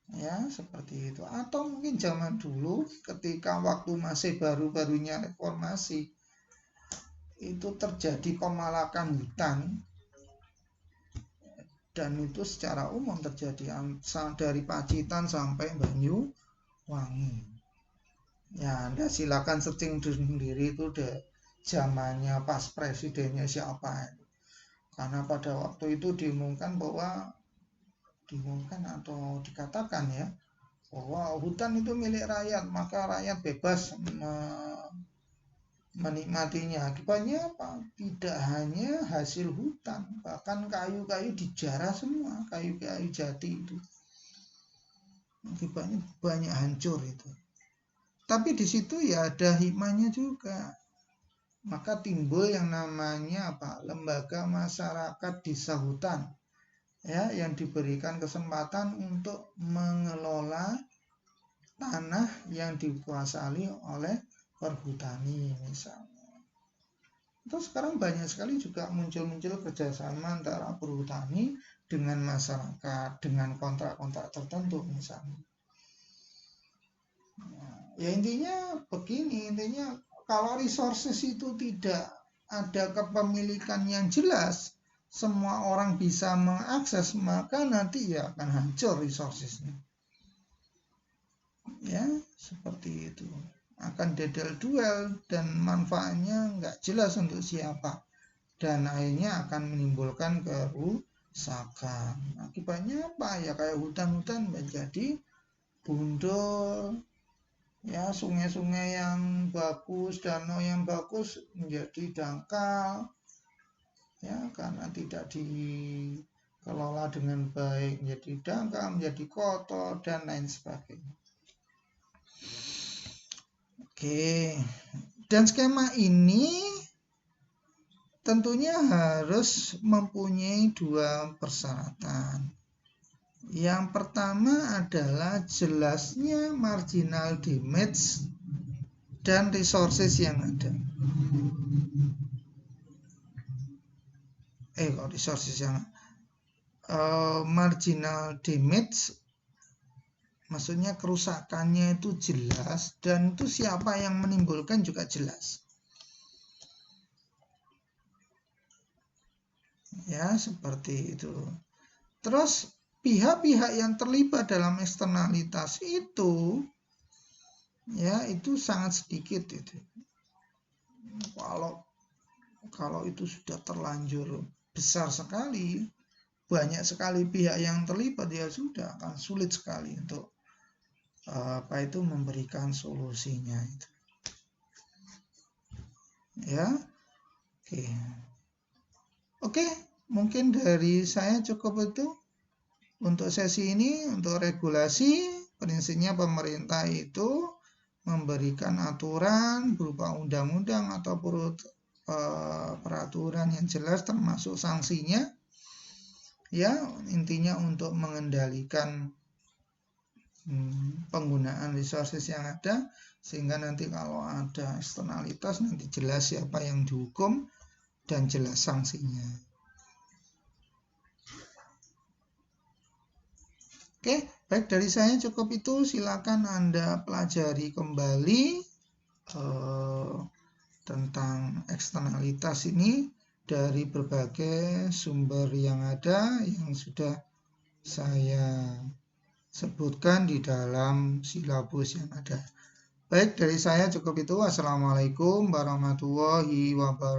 Ya, seperti itu. Atau mungkin zaman dulu ketika waktu masih baru-barunya reformasi, itu terjadi pemalakan hutan. Dan itu secara umum terjadi dari Pacitan sampai Banyuwangi. Ya, Anda silakan searching sendiri itu deh, zamannya pas presidennya siapa. Karena pada waktu itu diumumkan atau dikatakan ya, bahwa hutan itu milik rakyat, maka rakyat bebas menikmatinya. Akibatnya apa? Tidak hanya hasil hutan, bahkan kayu-kayu dijarah semua, kayu-kayu jati itu. Akibatnya banyak hancur itu. Tapi di situ ya ada hikmahnya juga. Maka timbul yang namanya apa? Lembaga masyarakat desa hutan. Ya, yang diberikan kesempatan untuk mengelola tanah yang dikuasai oleh perhutani misalnya. Terus sekarang banyak sekali juga muncul kerjasama antara perhutani dengan masyarakat dengan kontrak-kontrak tertentu misalnya. Ya intinya begini, kalau resources itu tidak ada kepemilikan yang jelas, semua orang bisa mengakses, maka nanti ya akan hancur resourcesnya. Ya, seperti itu. Akan dedel-duel dan manfaatnya nggak jelas untuk siapa. Dan akhirnya akan menimbulkan kerusakan. Akibatnya apa? Ya kayak hutan-hutan menjadi bundol. Ya, sungai-sungai yang bagus, danau yang bagus menjadi dangkal. Ya, karena tidak dikelola dengan baik, menjadi dangkal, menjadi kotor, dan lain sebagainya. Oke, dan skema ini tentunya harus mempunyai 2 persyaratan. Yang pertama adalah jelasnya marginal damage dan resources yang ada. Marginal damage maksudnya kerusakannya itu jelas, dan itu siapa yang menimbulkan juga jelas. Ya, seperti itu. Terus pihak-pihak yang terlibat dalam eksternalitas itu ya itu sangat sedikit itu. Kalau itu sudah terlanjur besar sekali, banyak sekali pihak yang terlibat, ya sudah akan sulit sekali untuk memberikan solusinya itu. Ya, oke, mungkin dari saya cukup itu untuk sesi ini. Untuk regulasi, prinsipnya pemerintah itu memberikan aturan berupa undang-undang atau peraturan yang jelas termasuk sanksinya, ya intinya untuk mengendalikan penggunaan resources yang ada, sehingga nanti kalau ada eksternalitas nanti jelas siapa yang dihukum dan jelas sanksinya. Oke, baik, dari saya cukup itu. Silakan Anda pelajari kembali tentang eksternalitas ini dari berbagai sumber yang ada yang sudah saya sebutkan di dalam silabus yang ada. Baik, dari saya cukup itu. Wassalamualaikum warahmatullahi wabarakatuh.